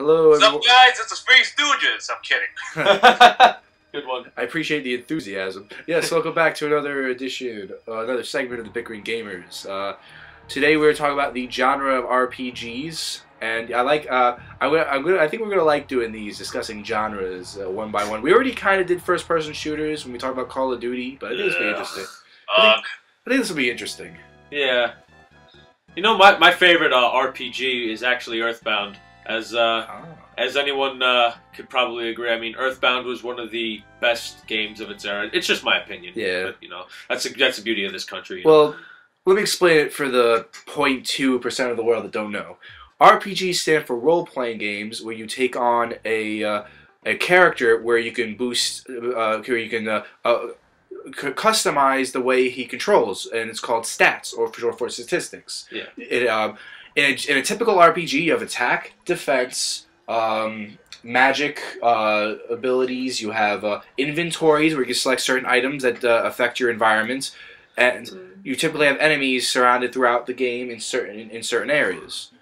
Hello, What's everyone. up, guys? It's the Three Stooges. I'm kidding. Good one. I appreciate the enthusiasm. Yes, welcome back to another edition, another segment of the Bickering Gamers. Today we're talking about the genre of RPGs, and I think we're gonna like doing these, discussing genres one by one. We already kind of did first-person shooters when we talked about Call of Duty, but I think this will be interesting. I think this will be interesting. Yeah. You know, my favorite RPG is actually Earthbound. As anyone could probably agree. I mean, Earthbound was one of the best games of its era. It's just my opinion. Yeah. But, you know, that's the beauty of this country. Well, let me explain it for the 0.2% of the world that don't know. RPGs stand for role-playing games where you take on a character where you can boost, where you can customize the way he controls, and it's called stats, or for statistics. Yeah. In a typical RPG, you have attack, defense, magic abilities. You have inventories where you can select certain items that affect your environment, and you typically have enemies surrounded throughout the game in certain areas.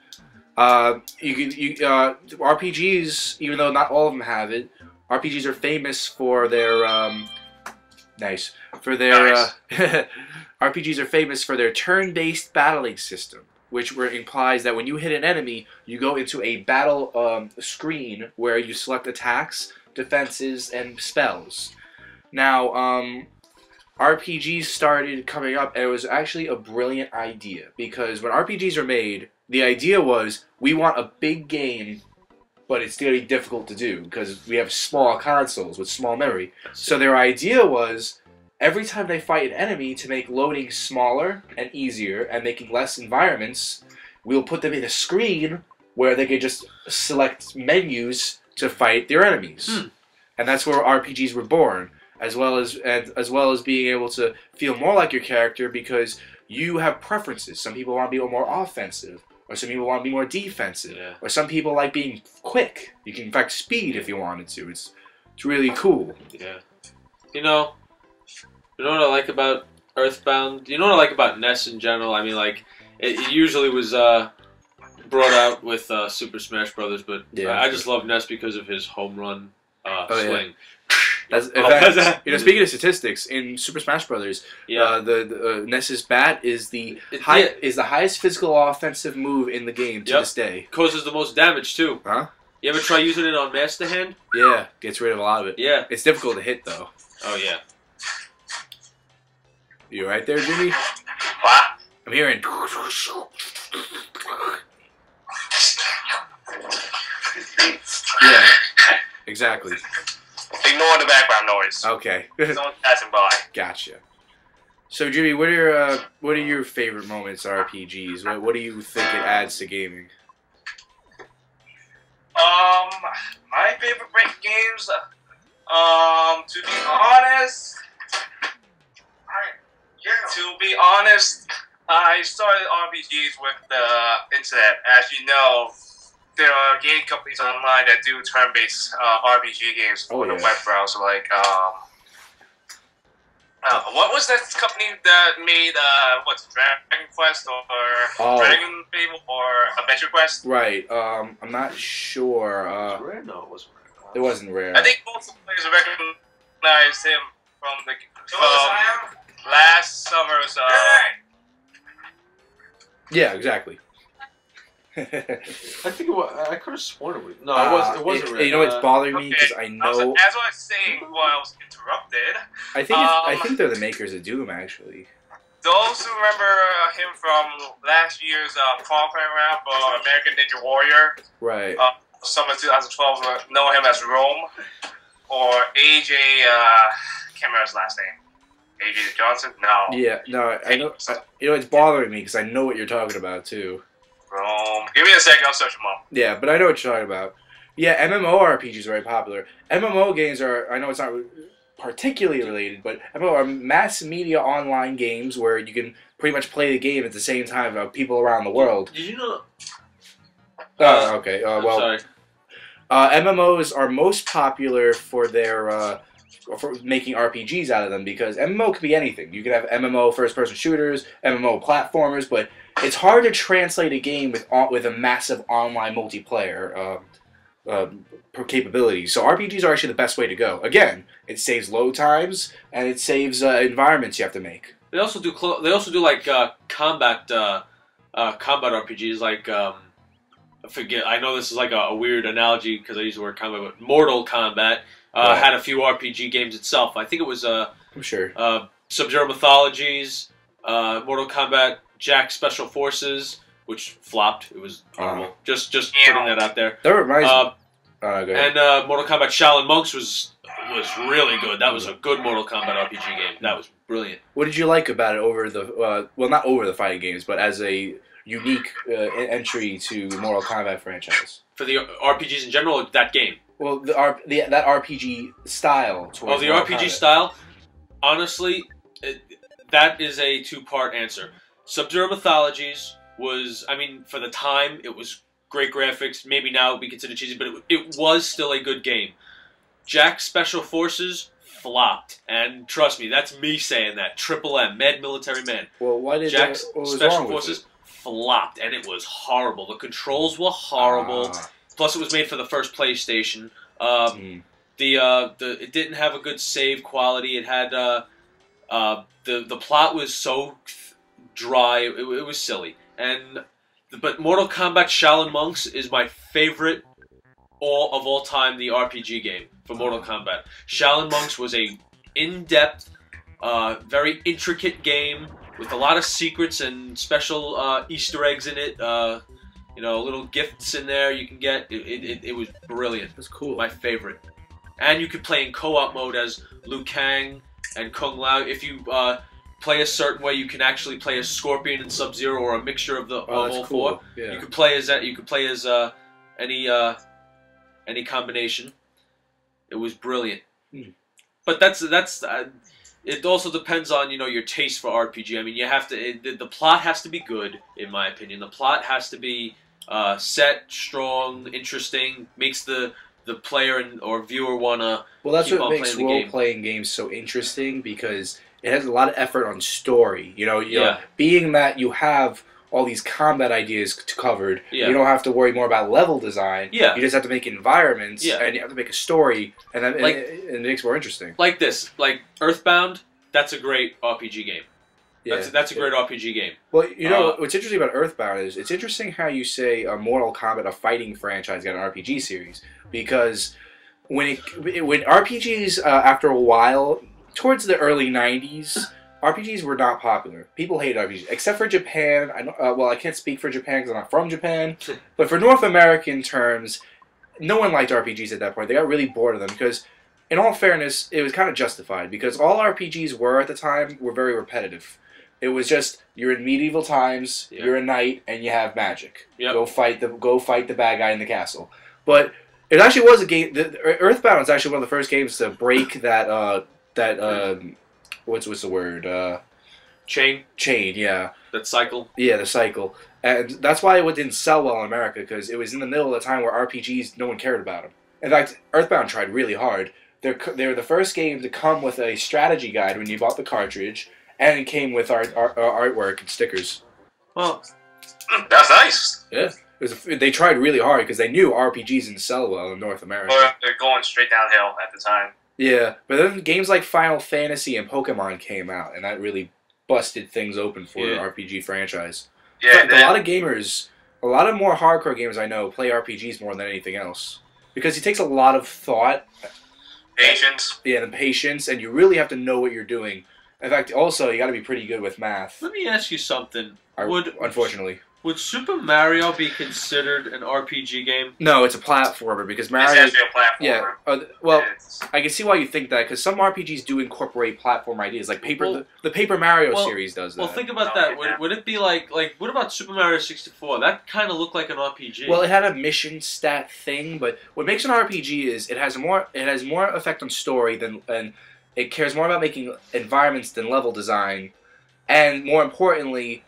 RPGs, even though not all of them have it, RPGs are famous for their RPGs are famous for their turn-based battling system, which implies that when you hit an enemy, you go into a battle screen where you select attacks, defenses, and spells. Now, RPGs started coming up, and it was actually a brilliant idea, because when RPGs are made, the idea was, we want a big game, but it's going to be difficult to do, because we have small consoles with small memory. So their idea was, every time they fight an enemy, to make loading smaller and easier and making less environments, we'll put them in a screen where they can just select menus to fight their enemies. And that's where RPGs were born, as well as being able to feel more like your character, because you have preferences. Some people want to be more offensive, or some people want to be more defensive, or some people like being quick. You can, in fact, speed if you wanted to. It's really cool. Yeah. You know what I like about Earthbound? You know what I like about NES in general? I mean, like, it usually was brought out with Super Smash Brothers, but yeah, I just love NES because of his home run swing. In fact, you know, speaking of statistics, in Super Smash Brothers, the NES's bat is the highest physical offensive move in the game to this day. Causes the most damage too. Huh? You ever try using it on Master Hand? Yeah, gets rid of a lot of it. Yeah. It's difficult to hit though. Oh yeah. You right there, Jimmy? What? I'm hearing. Yeah, exactly. Ignore the background noise. Okay. Someone passing by. Gotcha. So, Jimmy, what are your favorite moments in RPGs? What do you think it adds to gaming? My favorite break games. To be honest, I started RPGs with the internet. As you know, there are game companies online that do turn-based RPG games for the web browser. Like, what was that company that made Dragon Quest or Dragon Fable or Adventure Quest? Right. I'm not sure. Rare? No, it wasn't Rare. It wasn't Rare. I think most players recognize him from last summer's. Yeah, exactly. I think I could have sworn it was. No, it wasn't Rare. You know, it's bothering me because I know. As I was saying while I was interrupted. I think they're the makers of Doom, actually. Those who remember him from last year's qualifying round for American Ninja Warrior, right? Summer 2012, know him as Rome, or AJ. Can't remember his last name. AJ Johnson? No. Yeah, no. I know. You know, it's bothering me because I know what you're talking about too. Rome. Give me a second. I'll search him up. Yeah, but I know what you're talking about. Yeah, MMORPGs are very popular. MMO games are. I know it's not particularly related, but MMO are mass media online games where you can pretty much play the game at the same time of people around the world. Did you know? Okay. Well, sorry. MMOs are most popular for their for making RPGs out of them, because MMO could be anything. You could have MMO first-person shooters, MMO platformers, but it's hard to translate a game with a massive online multiplayer. capabilities. So RPGs are actually the best way to go. Again, it saves load times and it saves environments you have to make. They also do. They also do like combat RPGs. Like I forget. I know this is like a weird analogy because I use the word combat, but Mortal Kombat had a few RPG games itself. I think it was. I'm sure. Sub-Zero Mythologies, Mortal Kombat, Jack Special Forces, which flopped. It was horrible. Just putting that out there. That reminds me. Go ahead. And Mortal Kombat Shaolin Monks was really good. That was a good Mortal Kombat RPG game. That was brilliant. What did you like about it over the well, not over the fighting games, but as a unique entry to the Mortal Kombat franchise? For the RPGs in general, that game. Well, that RPG style. Oh, the RPG Kombat. style. Honestly, that is a two-part answer. Sub-Zero Mythologies was, I mean, for the time, it was great graphics. Maybe now it would be considered cheesy, but it was still a good game. Jack Special Forces flopped, and trust me, that's me saying that. Triple M, Mad Military Man. Well, why did Jack Special Forces flopped, and it was horrible. The controls were horrible. Plus, it was made for the first PlayStation. It didn't have a good save quality. It had the plot was so dry. It was silly. But Mortal Kombat Shaolin Monks is my favorite of all time. The RPG game for Mortal Kombat. Shaolin Monks was a in-depth, very intricate game with a lot of secrets and special Easter eggs in it. Little gifts in there you can get. It was brilliant. That's cool. My favorite. And you could play in co-op mode as Liu Kang and Kung Lao. If you play a certain way, you can actually play as Scorpion and Sub-Zero, or a mixture of all four. Yeah. You could play as that. You could play as any combination. It was brilliant. But that's it also depends on your taste for RPG. I mean, you have to. The plot has to be good, in my opinion. The plot has to be set, strong, interesting. Makes the player or viewer wanna. Well, that's keep what on makes playing role-playing games so interesting, because it has a lot of effort on story. Yeah. Being that you have all these combat ideas covered, Yeah. you don't have to worry more about level design. Yeah. You just have to make environments, Yeah. and you have to make a story, and then Like- it makes it more interesting. Like this, like Earthbound. That's a great RPG game. Yeah. That's a great RPG game. Well, what's interesting about Earthbound is it's interesting how you say a Mortal Kombat, a fighting franchise, got an RPG series, because when RPGs after a while, towards the early '90s, RPGs were not popular. People hated RPGs, except for Japan. I can't speak for Japan because I'm not from Japan, but for North American terms, no one liked RPGs at that point. They got really bored of them because, in all fairness, it was kind of justified, because all RPGs were at the time were very repetitive. It was just, you're in medieval times, you're a knight, and you have magic. Yep. Go fight the bad guy in the castle. But it actually was a game. Earthbound was actually one of the first games to break that what's the word? Chain. Yeah. That cycle. Yeah, the cycle. And that's why it didn't sell well in America, because it was in the middle of the time where RPGs, no one cared about them. In fact, Earthbound tried really hard. They were the first game to come with a strategy guide when you bought the cartridge, and it came with artwork and stickers. Well, that's nice. Yeah. They tried really hard because they knew RPGs didn't sell well in North America. Or they're going straight downhill at the time. Yeah, but then games like Final Fantasy and Pokemon came out, and that really busted things open for the RPG franchise. Yeah, a lot of gamers, a lot of more hardcore gamers I know play RPGs more than anything else, because it takes a lot of thought, patience. Yeah, and patience, and you really have to know what you're doing. In fact, also you got to be pretty good with math. let me ask you something. Unfortunately. Would Super Mario be considered an RPG game? No, it's a platformer, because Mario. It's actually a platformer. Yeah. Well, I can see why you think that, because some RPGs do incorporate platform ideas, like the Paper Mario series does that. Well, think about that. Would it be like what about Super Mario 64? That kind of looked like an RPG. Well, it had a mission stat thing, but what makes an RPG is it has more effect on story and it cares more about making environments than level design, and more importantly,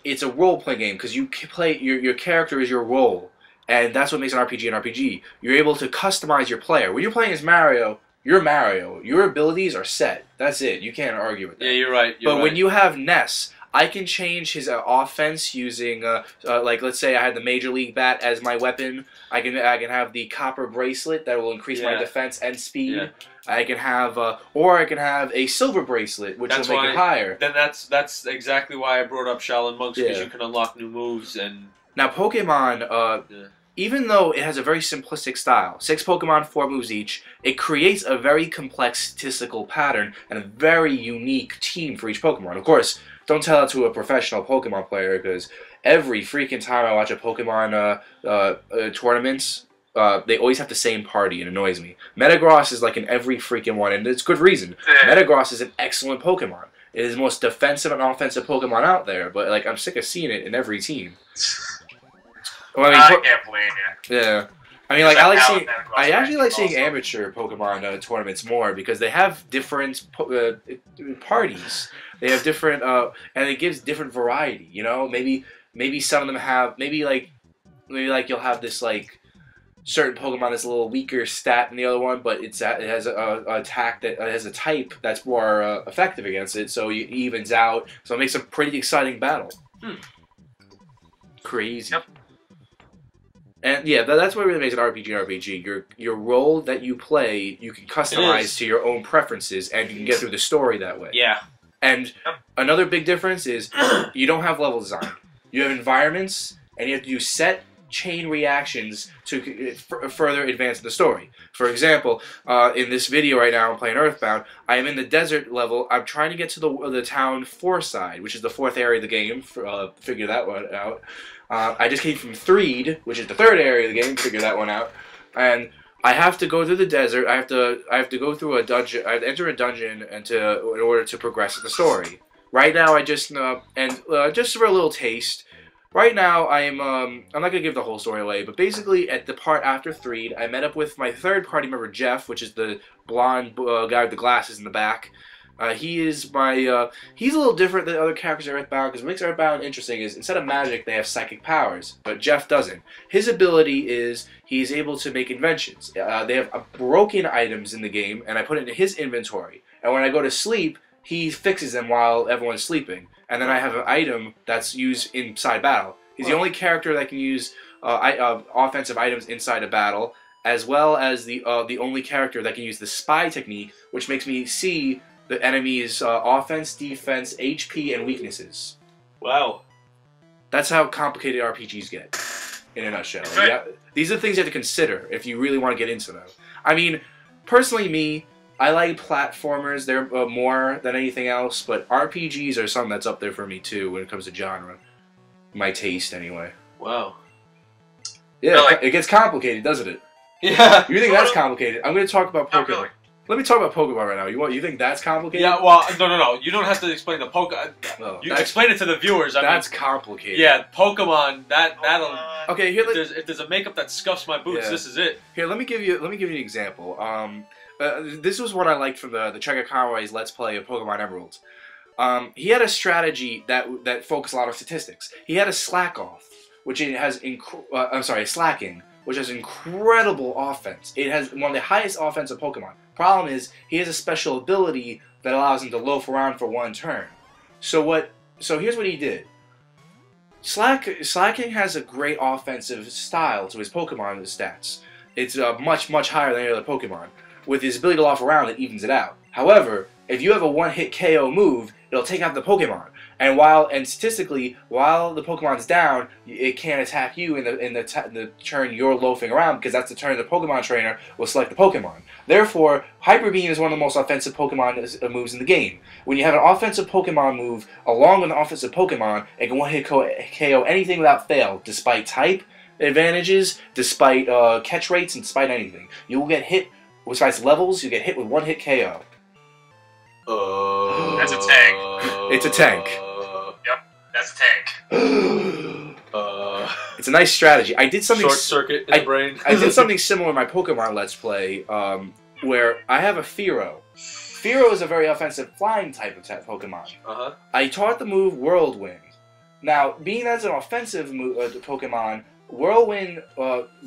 it's a role-playing game, because you play your character is your role, and that's what makes an RPG an RPG. You're able to customize your player. When you're playing as Mario, you're Mario. Your abilities are set. That's it. You can't argue with that. Yeah, you're right. But when you have Ness, I can change his offense using, like, let's say I had the Major League Bat as my weapon. I can have the Copper Bracelet that will increase my defense and speed. Yeah. I can have, or I can have a Silver Bracelet, which will make it higher. Then that's exactly why I brought up Shaolin Monks, because you can unlock new moves. And now Pokemon, even though it has a very simplistic style, 6 Pokemon, 4 moves each, it creates a very complex statistical pattern and a very unique team for each Pokemon. Of course, don't tell it to a professional Pokemon player, because every freaking time I watch a Pokemon tournaments, they always have the same party, and it annoys me. Metagross is like in every freaking one, and it's good reason. Metagross is an excellent Pokemon. It is the most defensive and offensive Pokemon out there, but like I'm sick of seeing it in every team. Well, I can't blame you. Yeah. I mean, like, I actually like seeing amateur Pokemon tournaments more, because they have different parties. They have different, and it gives different variety, you know? Maybe some of them have, maybe you'll have this, like, certain Pokemon that's a little weaker stat than the other one, but it has a attack that has a type that's more effective against it, so it evens out. So it makes a pretty exciting battle. Crazy. Yep. And yeah, that's what really makes an RPG. Your role that you play, you can customize to your own preferences, and you can get through the story that way. Yeah. And another big difference is you don't have level design. You have environments, and you have to do set chain reactions to further advance the story. For example, in this video right now, I'm playing Earthbound. I am in the desert level. I'm trying to get to the town Fourside, which is the 4th area of the game. Figure that one out. I just came from Threed, which is the 3rd area of the game. Figure that one out. And I have to go through the desert. I have to go through a dungeon. I have to enter a dungeon in order to progress with the story. Right now, I just just for a little taste. Right now, I'm not gonna give the whole story away, but basically at the part after Threed, I met up with my 3rd party member Jeff, which is the blonde guy with the glasses in the back. He's a little different than other characters in Earthbound, because what makes Earthbound interesting is instead of magic, they have psychic powers, but Jeff doesn't. His ability is he's able to make inventions. They have broken items in the game, and I put it in his inventory. And when I go to sleep, he fixes them while everyone's sleeping. And then I have an item that's used inside battle. He's the only character that can use offensive items inside a battle, as well as the only character that can use the spy technique, which makes me see the enemy's offense, defense, HP, and weaknesses. Wow. That's how complicated RPGs get, in a nutshell. Yeah, these are things you have to consider if you really want to get into them. I mean, personally, I like platformers. They're more than anything else, but RPGs are something that's up there for me too when it comes to genre. My taste, anyway. Wow. Yeah, really? It gets complicated, doesn't it? Yeah. You think that's complicated? I'm going to talk about Pokemon. Really. Let me talk about Pokemon right now. You think that's complicated? Yeah, well, no. You don't have to explain the Pokemon. No, you explain it to the viewers. That's complicated. Yeah, Pokemon. That'll. Okay, here. If there's a makeup that scuffs my boots, this is it. Here, let me give you an example. This was what I liked from the Trigger Conway's Let's Play of Pokemon Emerald. He had a strategy that focused a lot on statistics. He had a slack off, which it has slacking, which has incredible offense. It has one of the highest offense of Pokemon. Problem is, he has a special ability that allows him to loaf around for 1 turn. So here's what he did. Slacking has a great offensive style to his Pokemon stats. It's much higher than any other Pokemon. With his ability to loaf around, it evens it out. However, if you have a 1-hit KO move, it'll take out the Pokemon. And statistically, while the Pokemon's down, it can't attack you in the turn you're loafing around, because that's the turn the Pokemon trainer will select the Pokemon. Therefore, Hyper Beam is one of the most offensive Pokemon moves in the game. When you have an offensive Pokemon move along with an offensive Pokemon, it can 1-hit KO anything without fail, despite type advantages, despite catch rates, and despite anything. You will get hit. Besides levels, you get hit with 1-hit KO. That's a tank. It's a tank. Yep, that's a tank. It's a nice strategy. I did something. Short circuit in the brain. I did something similar in my Pokemon Let's Play, where I have a Fearow. Fearow is a very offensive flying type of Pokemon. I taught the move Whirlwind. Now, being that's an offensive Pokemon, Whirlwind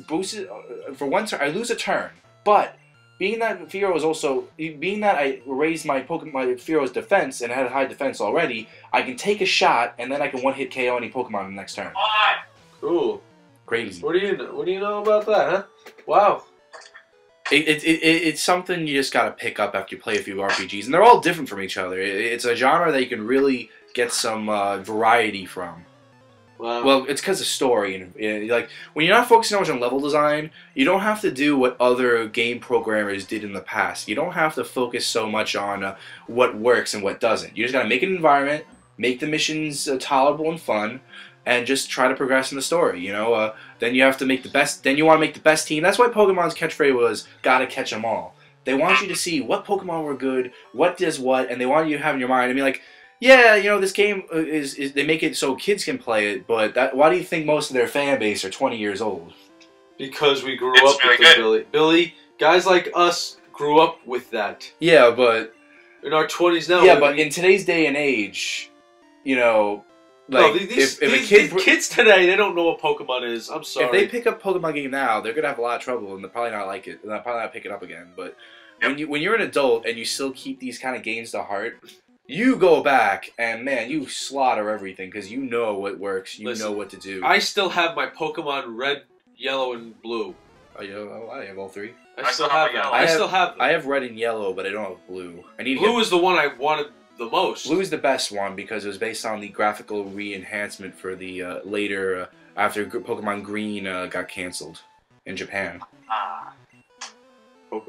boosts it, for 1 turn. I lose a turn, but being that Fearow was also being that I raised my Fearow's defense and had a high defense already, I can take a shot and then I can one-hit KO any Pokemon in the next turn. Cool. Crazy. What do you know about that, huh? Wow. It's something you just gotta pick up after you play a few RPGs, and they're all different from each other. It's a genre that you can really get some variety from. Wow. Well, it's because of story, and like when you're not focusing so much on level design, you don't have to do what other game programmers did in the past. You don't have to focus so much on what works and what doesn't. You just gotta make an environment, make the missions tolerable and fun, and just try to progress in the story. You know, then you have to make the best. Then you want to make the best team. That's why Pokemon's catchphrase was "Gotta catch them all." They want you to see what Pokemon were good, what does what, and they want you to have in your mind. I mean, like. Yeah, you know, this game is they make it so kids can play it, but why do you think most of their fan base are 20 years old? Because we grew up with it, Billy. Guys like us grew up with that. Yeah, but... In our 20s now... Yeah, but in today's day and age, you know... Like, no, these kids today, they don't know what Pokemon is. I'm sorry. If they pick up Pokemon game now, they're going to have a lot of trouble, and they'll probably not like it. And they'll probably not pick it up again, but... When you're an adult and you still keep these kind of games to heart... You go back and man, you slaughter everything because you know what works. You know what to do. I still have my Pokemon Red, Yellow, and Blue. Oh, I have all three. I still have them. I still have them. I have Red and Yellow, but I don't have Blue. Blue is the one I wanted the most. Blue is the best one because it was based on the graphical re-enhancement for the later after Pokemon Green got canceled in Japan.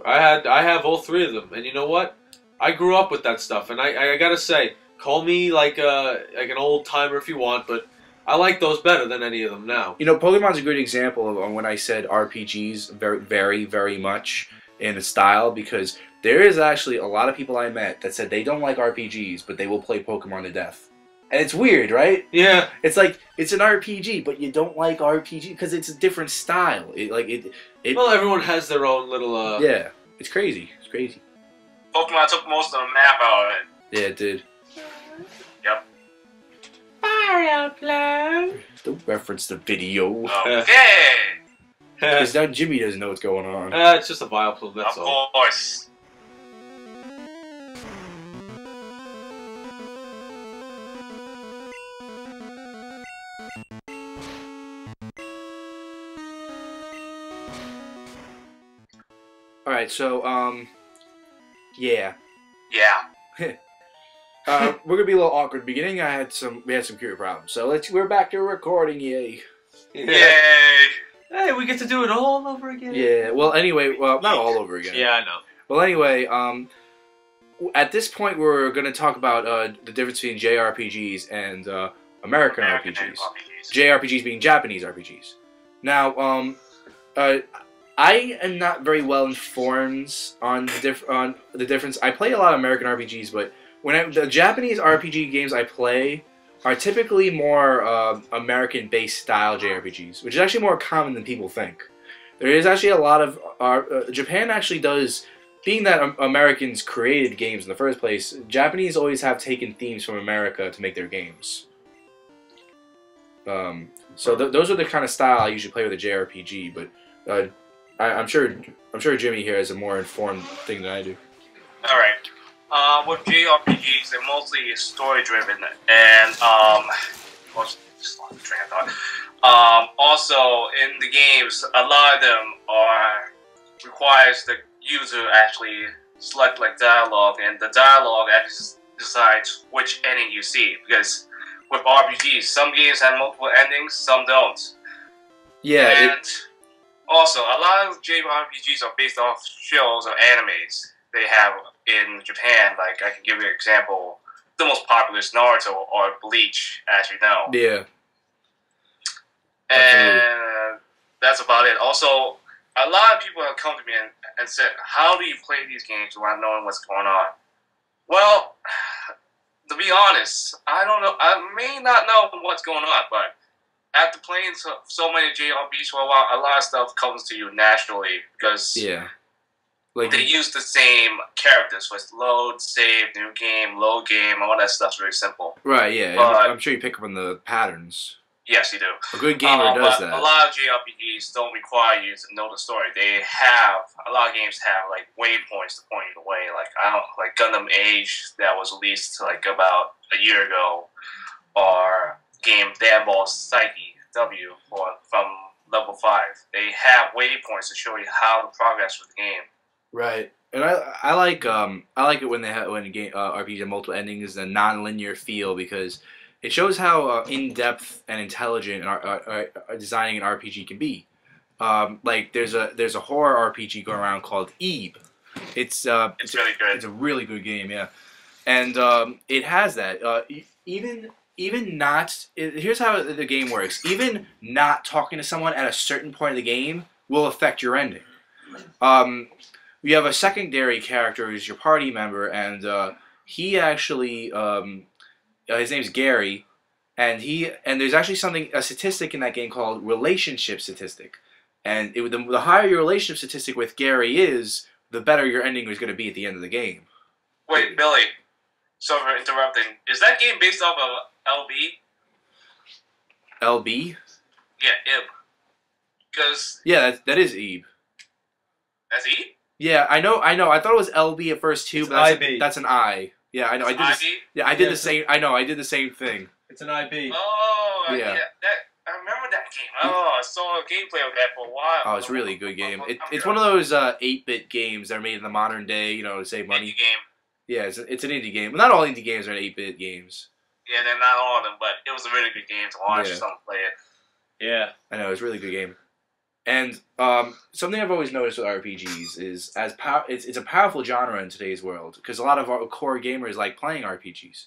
I have all three of them, and you know what? I grew up with that stuff, and I gotta say, call me like an old timer if you want, but I like those better than any of them now. You know, Pokemon's a good example of when I said RPGs very, very much in a style, because there is actually a lot of people I met that said they don't like RPGs, but they will play Pokemon to death. And it's weird, right? Yeah. It's like, it's an RPG, but you don't like RPG because it's a different style. Well, everyone has their own little... Yeah, it's crazy. It's crazy. Pokemon took most of the map out of it. Yeah, it did. Yep. Mario Flow. Don't reference the video. Okay. Because now Jimmy doesn't know what's going on. It's just a Vileplume, that's all. Of course. Alright, so, yeah. Yeah. We're gonna be a little awkward at the beginning. We had some computer problems, so we're back to recording. Yay! Yay! Hey, we get to do it all over again. Yeah. Well, anyway, not all over again. Yeah, I know. Well, anyway, at this point, we're gonna talk about the difference between JRPGs and American RPGs. JRPGs being Japanese RPGs. Now, I am not very well informed on the difference. I play a lot of American RPGs, but the Japanese RPG games I play are typically more American-based style JRPGs, which is actually more common than people think. There is actually a lot of Japan actually does. Being that Americans created games in the first place, Japanese always have taken themes from America to make their games. So those are the kind of style I usually play with a JRPG, but. I'm sure Jimmy here has a more informed thing than I do. Alright. With JRPGs, they're mostly story-driven, and, just lost the train of thought. Also, in the games, a lot of them requires the user actually select, like, dialogue, and the dialogue actually decides which ending you see, because with RPGs, some games have multiple endings, some don't. Yeah, and also, a lot of JRPGs are based off shows or animes they have in Japan. Like, I can give you an example. The most popular is Naruto or Bleach, as you know. Yeah. And that's about it. Also, a lot of people have come to me and said, how do you play these games without knowing what's going on? Well, to be honest, I don't know. I may not know what's going on, but after playing so many JRPGs for a while, a lot of stuff comes to you naturally because they use the same characters with load, save, new game, load game, all that stuff's very simple. Right, yeah. But, I'm sure you pick up on the patterns. Yes, you do. A good gamer does but that. a lot of JRPGs don't require you to know the story. A lot of games have like waypoints to point you the way. Like I don't like Gundam Age that was released like about a year ago, or game Ball Psyche W from level 5. They have waypoints to show you how to progress with the game. Right. And I like it when when a game RPGs have multiple endings and a non-linear feel, because it shows how in depth and intelligent designing an RPG can be. Like there's a horror RPG going around called Eve. It's really good. It's a really good game, yeah. And it has that. Even not. Here's how the game works. Even not talking to someone at a certain point of the game will affect your ending. You have a secondary character who's your party member, and he actually his name's Gary, and there's actually a statistic in that game called relationship statistic, and the higher your relationship statistic with Gary is, the better your ending is going to be at the end of the game. Wait, Billy. Sorry for interrupting. Is that game based off of LB? LB? Yeah, Ib. Because yeah, that is Ebe. That's Ebe? Yeah, I know. I thought it was LB at first too, but that's an I. Yeah, I know. I did IB? Yeah, I did the same. I know. I did the same thing. It's an IB. Oh, yeah. I remember that game. Oh, I saw gameplay of that for a while. Oh, it's a really good game. It's one of those 8-bit games that are made in the modern day, to save money. Indie game. Yeah, it's an indie game. Well, not all indie games are 8-bit games. Yeah, they're not all of them, but it was a really good game to watch someone play it. Yeah. I know, it's a really good game. And something I've always noticed with RPGs is it's a powerful genre in today's world, because a lot of our core gamers like playing RPGs.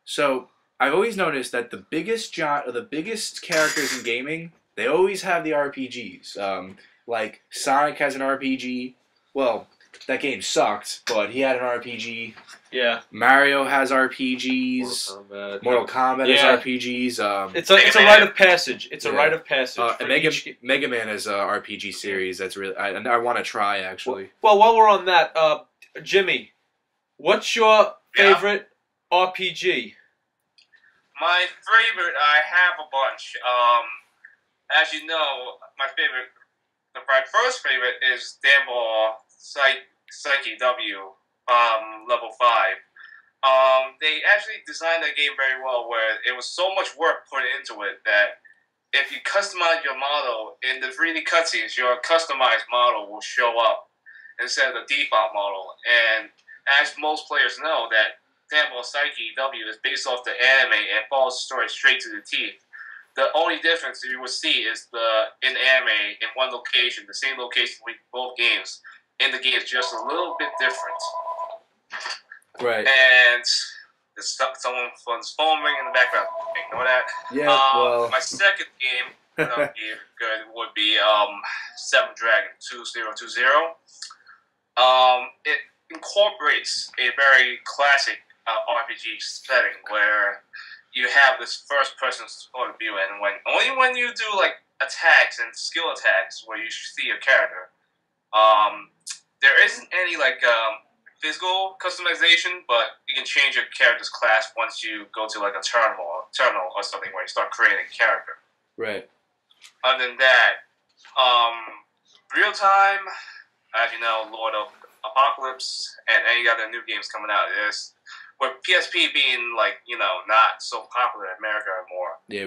So I've always noticed that the biggest characters in gaming, they always have the RPGs. Like Sonic has an RPG. Well, that game sucked, but he had an RPG. Yeah. Mario has RPGs. Mortal Kombat has RPGs. It's a rite of passage. It's a rite of passage. Mega Man has a RPG series that's really I want to try actually. Well, while we're on that, Jimmy, what's your favorite RPG? My favorite, I have a bunch. As you know, my first favorite is Ball Psyche W, level 5. They actually designed the game very well, where it was so much work put into it that if you customize your model in the 3D cutscenes, your customized model will show up instead of the default model. And as most players know, that Ball Psyche W is based off the anime and follows the story straight to the teeth. The only difference you will see is in anime, in one location, the same location with both games. In the game is just a little bit different. Right. And there's someone's phone ringing in the background. Ignore that. Yeah, well. My second game that would be good would be Seven Dragon 2020. It incorporates a very classic RPG setting where you have this first-person point of view, and only when you do like attacks and skill attacks where you see your character. There isn't any physical customization, but you can change your character's class once you go to like a terminal or something where you start creating a character. Right. Other than that, real time, as you know, Lord of Apocalypse and any other new games coming out is. With PSP being not so popular in America anymore. Yeah,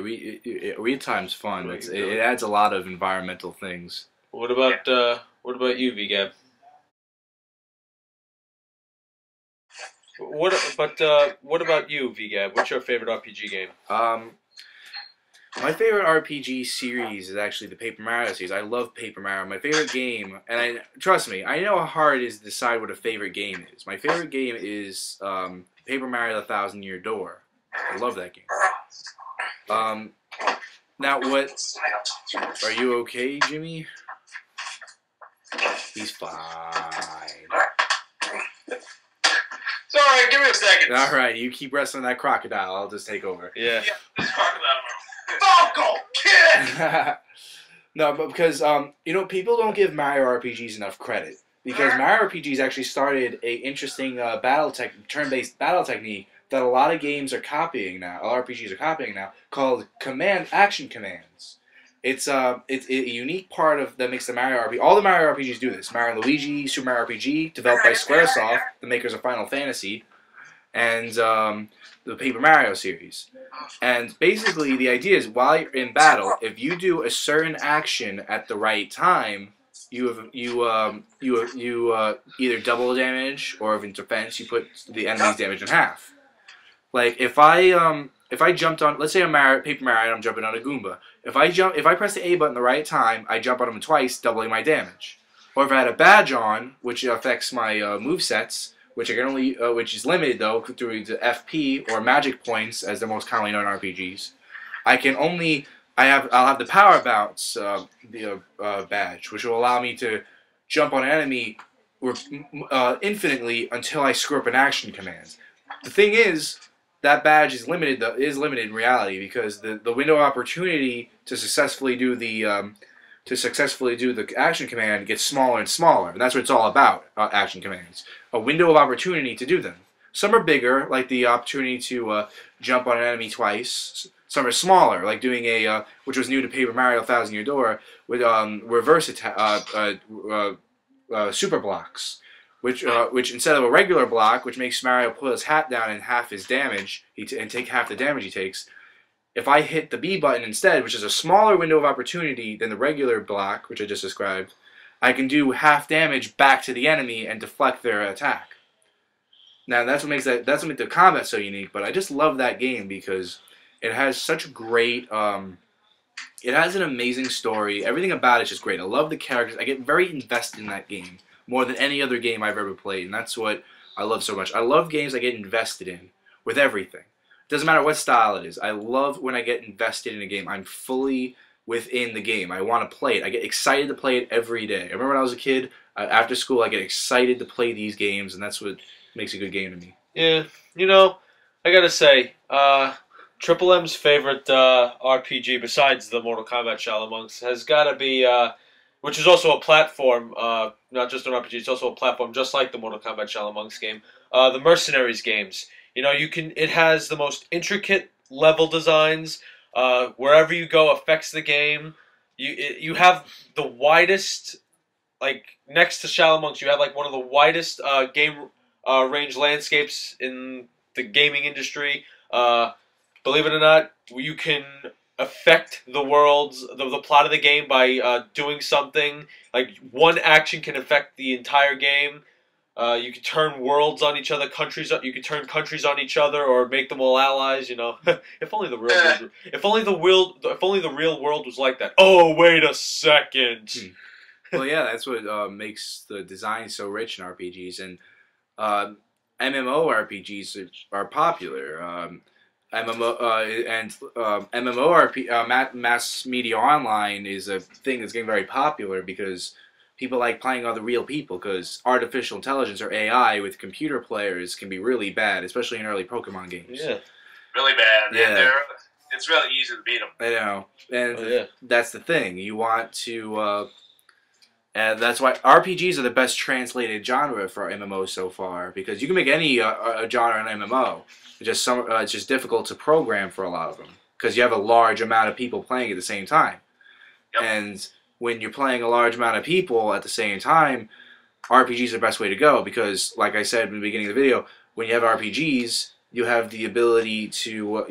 real time's fun. It adds a lot of environmental things. What about you, VGab? What about you, VGab? What's your favorite RPG game? My favorite RPG series is actually the Paper Mario series. I love Paper Mario. My favorite game, and trust me, I know how hard it is to decide what a favorite game is. My favorite game is Paper Mario: The Thousand Year Door. I love that game. Now what? Are you okay, Jimmy? He's fine. Sorry, give me a second. All right, you keep wrestling that crocodile. I'll just take over. Yeah. This crocodile. Falco, kid. No, but because people don't give Mario RPGs enough credit, because Mario RPGs actually started a interesting turn-based battle technique that a lot of games are copying now, RPGs are copying now, called action commands. It's a unique part of that makes the Mario RPG. All the Mario RPGs do this. Mario and Luigi, Super Mario RPG, developed by SquareSoft, the makers of Final Fantasy, and the Paper Mario series. And basically, the idea is while you're in battle, if you do a certain action at the right time, you either double damage, or if in defense, you put the enemy's damage in half. Like if I jumped on, let's say I'm Paper Mario and I'm jumping on a Goomba. If I press the A button the right time, I jump on him twice, doubling my damage. Or if I had a badge on, which affects my movesets, which I can only, which is limited though through the FP or magic points as they're most commonly known in RPGs. I'll have the power bounce badge, which will allow me to jump on an enemy infinitely until I screw up an action command. The thing is, that badge is limited in reality because the window of opportunity to successfully do the action command gets smaller and smaller, and that's what it's all about. Action commands, a window of opportunity to do them. Some are bigger, like the opportunity to jump on an enemy twice. Some are smaller, like doing which was new to Paper Mario: Thousand Year Door, with reverse attack, super blocks. Which instead of a regular block, which makes Mario put his hat down and half his damage, and take half the damage he takes, if I hit the B button instead, which is a smaller window of opportunity than the regular block, which I just described, I can do half damage back to the enemy and deflect their attack. Now that's what makes the combat so unique. But I just love that game because it has such great. It has an amazing story. Everything about it's just great. I love the characters. I get very invested in that game. More than any other game I've ever played, and that's what I love so much. I love games I get invested in with everything. Doesn't matter what style it is. I love when I get invested in a game. I'm fully within the game. I want to play it. I get excited to play it every day. I remember when I was a kid, after school, I get excited to play these games, and that's what makes a good game to me. Yeah, I gotta say, Triple M's favorite RPG besides the Mortal Kombat Shaolin Monks has gotta be, which is also a platform, not just an RPG, it's also a platform just like the Mortal Kombat Shaolin Monks game, the Mercenaries games. It has the most intricate level designs. Wherever you go affects the game. You have the widest, like next to Shaolin Monks, you have like one of the widest game range landscapes in the gaming industry. Believe it or not, you can affect the worlds, the plot of the game by doing something. Like one action can affect the entire game. You can turn worlds on each other, you can turn countries on each other, or make them all allies. If only the real world was like that. Oh, wait a second. Well, yeah, that's what makes the design so rich in RPGs, and MMORPGs are popular. MMORPG, mass media online, is a thing that's getting very popular because people like playing other real people, because artificial intelligence, or AI, with computer players can be really bad, especially in early Pokemon games. Yeah. Really bad. Yeah. It's really easy to beat them. I know. And that's the thing. You want to... and that's why RPGs are the best translated genre for MMOs so far, because you can make any genre an MMO. It's just difficult to program for a lot of them, because you have a large amount of people playing at the same time. Yep. And when you're playing a large amount of people at the same time, RPGs are the best way to go, because, like I said in the beginning of the video, when you have RPGs, you have the ability to,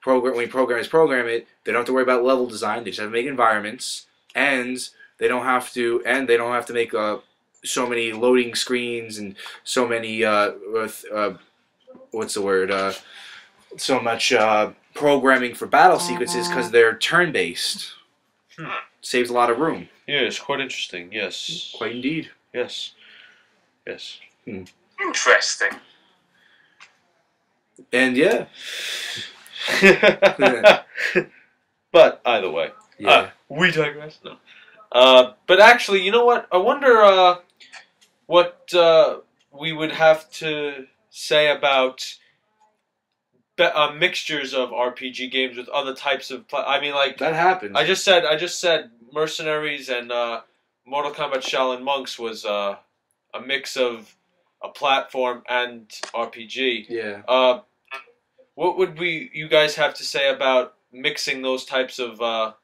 when programmers program it, they don't have to worry about level design, they just have to make environments, and they don't have to make so many loading screens and so many, so much programming for battle sequences, because they're turn-based. Saves a lot of room. Yes, quite interesting, yes. Quite indeed. Yes. Yes. Interesting. And yeah. But either way. Yeah. We digress. No. But actually, you know what? I wonder what we would have to say about mixtures of RPG games with other types of that happens. I just said Mercenaries and Mortal Kombat Shaolin Monks was a mix of a platform and RPG. Yeah. What would you guys have to say about mixing those types of Well,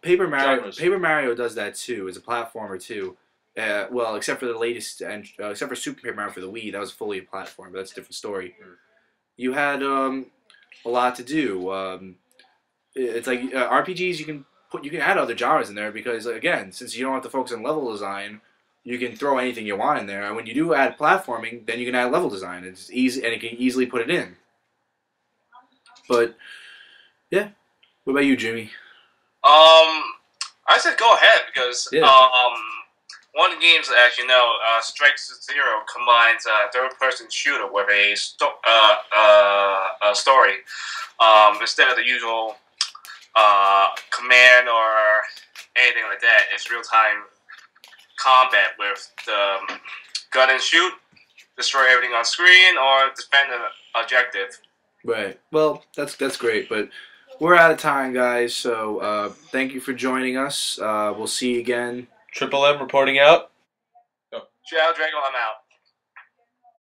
Paper Mario. genres? Paper Mario does that too. It's a platformer too. Well, except for the latest, and except for Super Paper Mario for the Wii, that was fully a platform. But that's a different story. You had a lot to do. It's like RPGs. You can add other genres in there because again, since you don't have to focus on level design, you can throw anything you want in there. And when you do add platforming, then you can add level design. It's easy, and you can easily put it in. But yeah, what about you, Jimmy? I said go ahead because Yeah. one of the games, as you know, Strike Zero combines third-person shooter with a story instead of the usual command or anything like that. It's real-time combat with the gun and shoot, destroy everything on screen, or defend an objective. Right. Well, that's great, but we're out of time, guys. So thank you for joining us. We'll see you again. Triple M reporting out. Ciao, Drago, I'm out.